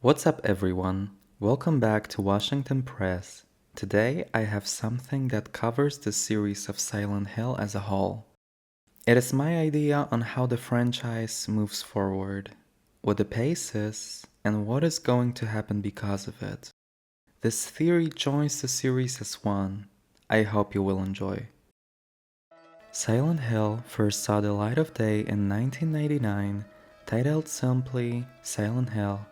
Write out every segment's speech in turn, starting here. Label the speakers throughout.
Speaker 1: What's up, everyone? Welcome back to Washington Press. Today I have something that covers the series of Silent Hill as a whole. It is my idea on how the franchise moves forward, what the pace is, and what is going to happen because of it. This theory joins the series as one. I hope you will enjoy. Silent Hill first saw the light of day in 1999, titled simply Silent Hill,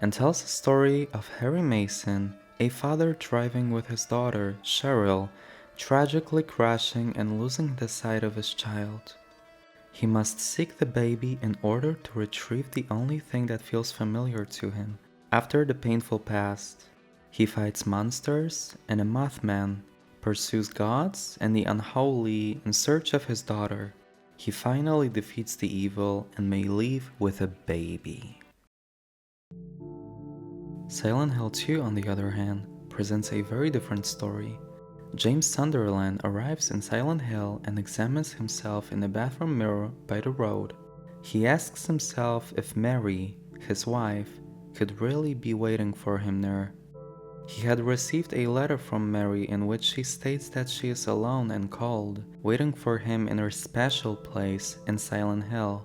Speaker 1: and tells the story of Harry Mason, a father driving with his daughter, Cheryl, tragically crashing and losing the sight of his child. He must seek the baby in order to retrieve the only thing that feels familiar to him. After the painful past, he fights monsters and a Mothman, pursues gods and the unholy in search of his daughter. He finally defeats the evil and may leave with a baby. Silent Hill 2, on the other hand, presents a very different story. James Sunderland arrives in Silent Hill and examines himself in a bathroom mirror by the road. He asks himself if Mary, his wife, could really be waiting for him there. He had received a letter from Mary in which she states that she is alone and cold, waiting for him in her special place in Silent Hill.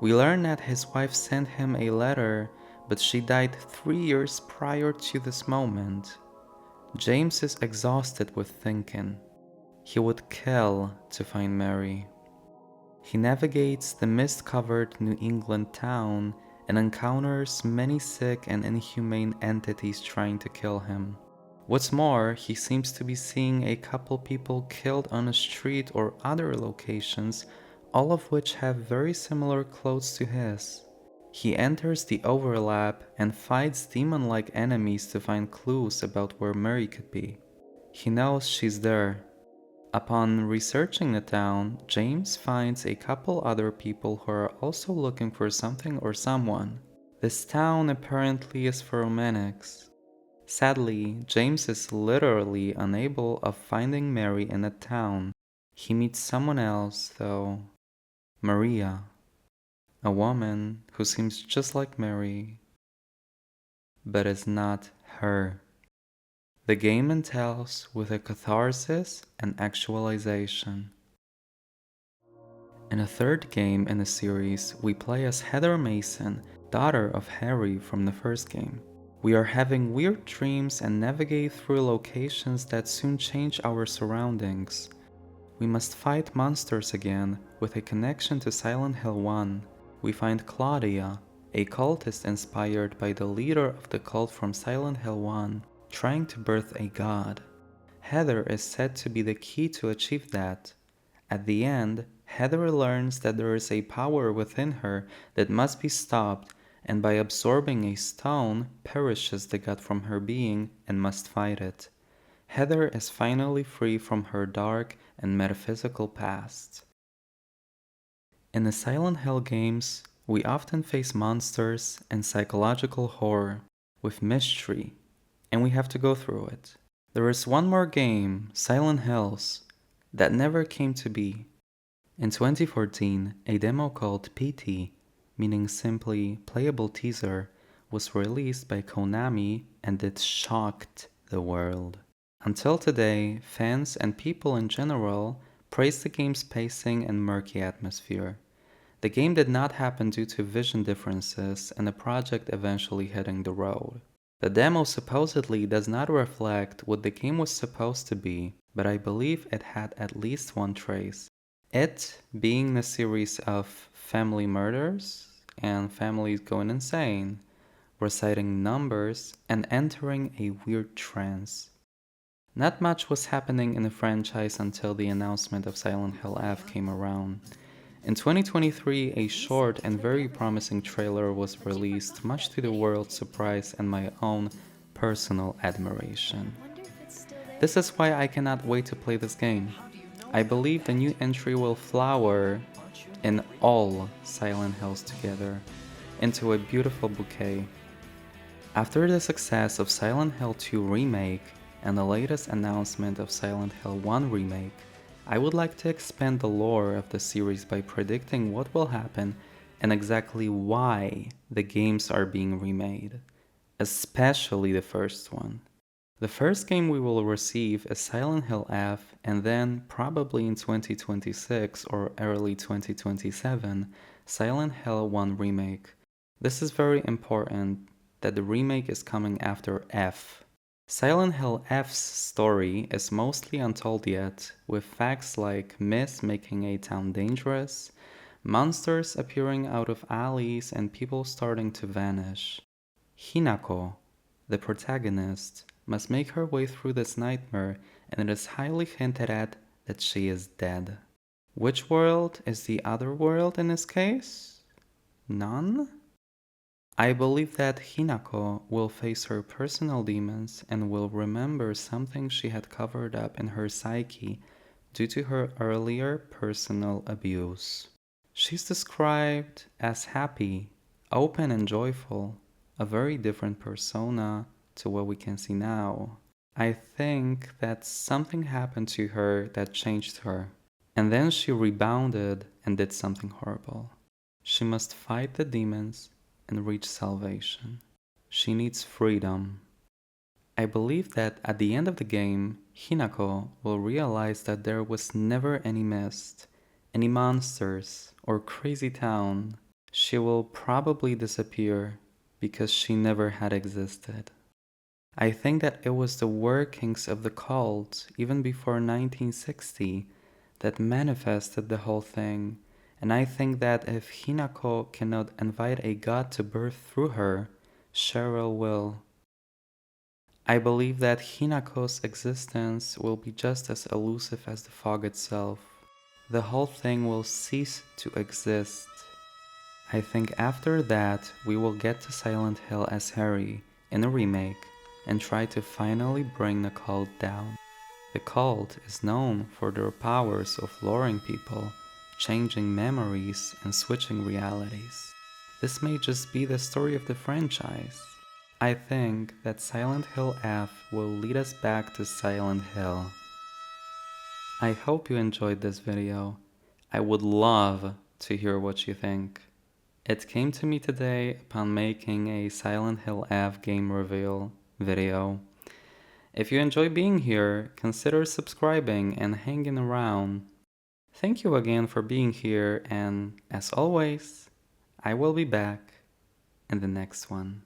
Speaker 1: We learn that his wife sent him a letter, but she died 3 years prior to this moment. James is exhausted with thinking. He would kill to find Mary. He navigates the mist-covered New England town and encounters many sick and inhumane entities trying to kill him. What's more, he seems to be seeing a couple people killed on a street or other locations, all of which have very similar clothes to his. He enters the overlap and fights demon-like enemies to find clues about where Mary could be. He knows she's there. Upon researching the town, James finds a couple other people who are also looking for something or someone. This town apparently is for romantics. Sadly, James is literally unable of finding Mary in the town. He meets someone else, though. Maria, a woman who seems just like Mary, but is not her. The game entails with a catharsis and actualization. In a third game in the series, we play as Heather Mason, daughter of Harry from the first game. We are having weird dreams and navigate through locations that soon change our surroundings. We must fight monsters again with a connection to Silent Hill 1. We find Claudia, a cultist inspired by the leader of the cult from Silent Hill 1, trying to birth a god. Heather is said to be the key to achieve that. At the end, Heather learns that there is a power within her that must be stopped, and by absorbing a stone, perishes the god from her being and must fight it. Heather is finally free from her dark and metaphysical past. In the Silent Hill games, we often face monsters and psychological horror with mystery, and we have to go through it. There is one more game, Silent Hills, that never came to be. In 2014, a demo called PT, meaning simply playable teaser, was released by Konami and it shocked the world. Until today, fans and people in general praise the game's pacing and murky atmosphere. The game did not happen due to vision differences and the project eventually hitting the road. The demo supposedly does not reflect what the game was supposed to be, but I believe it had at least one trace. It being a series of family murders and families going insane, reciting numbers, and entering a weird trance. Not much was happening in the franchise until the announcement of Silent Hill F came around. In 2023, a short and very promising trailer was released, much to the world's surprise and my own personal admiration. This is why I cannot wait to play this game. I believe the new entry will flower in all Silent Hills together into a beautiful bouquet. After the success of Silent Hill 2 Remake and the latest announcement of Silent Hill 1 Remake, I would like to expand the lore of the series by predicting what will happen and exactly why the games are being remade. especially the first one. The first game we will receive is Silent Hill F, and then, probably in 2026 or early 2027, Silent Hill 1 Remake. This is very important that the remake is coming after F. Silent Hill F's story is mostly untold yet, with facts like myths making a town dangerous, monsters appearing out of alleys, and people starting to vanish. Hinako, the protagonist, must make her way through this nightmare, and it is highly hinted at that she is dead. Which world is the other world in this case? None? I believe that Hinako will face her personal demons and will remember something she had covered up in her psyche due to her earlier personal abuse. She's described as happy, open, and joyful, a very different persona to what we can see now. I think that something happened to her that changed her, and then she rebounded and did something horrible. She must fight the demons and reach salvation. She needs freedom. I believe that at the end of the game, Hinako will realize that there was never any mist, any monsters, or crazy town. She will probably disappear because she never had existed. I think that it was the workings of the cult, even before 1960, that manifested the whole thing, and I think that if Hinako cannot invite a god to birth through her, Cheryl will. I believe that Hinako's existence will be just as elusive as the fog itself. The whole thing will cease to exist. I think after that we will get to Silent Hill as Harry in a remake and try to finally bring the cult down. The cult is known for their powers of luring people, changing memories, and switching realities. This may just be the story of the franchise. I think that Silent Hill F will lead us back to Silent Hill. I hope you enjoyed this video. I would love to hear what you think. It came to me today upon making a Silent Hill F game reveal video. If you enjoy being here, consider subscribing and hanging around. Thank you again for being here, and as always, I will be back in the next one.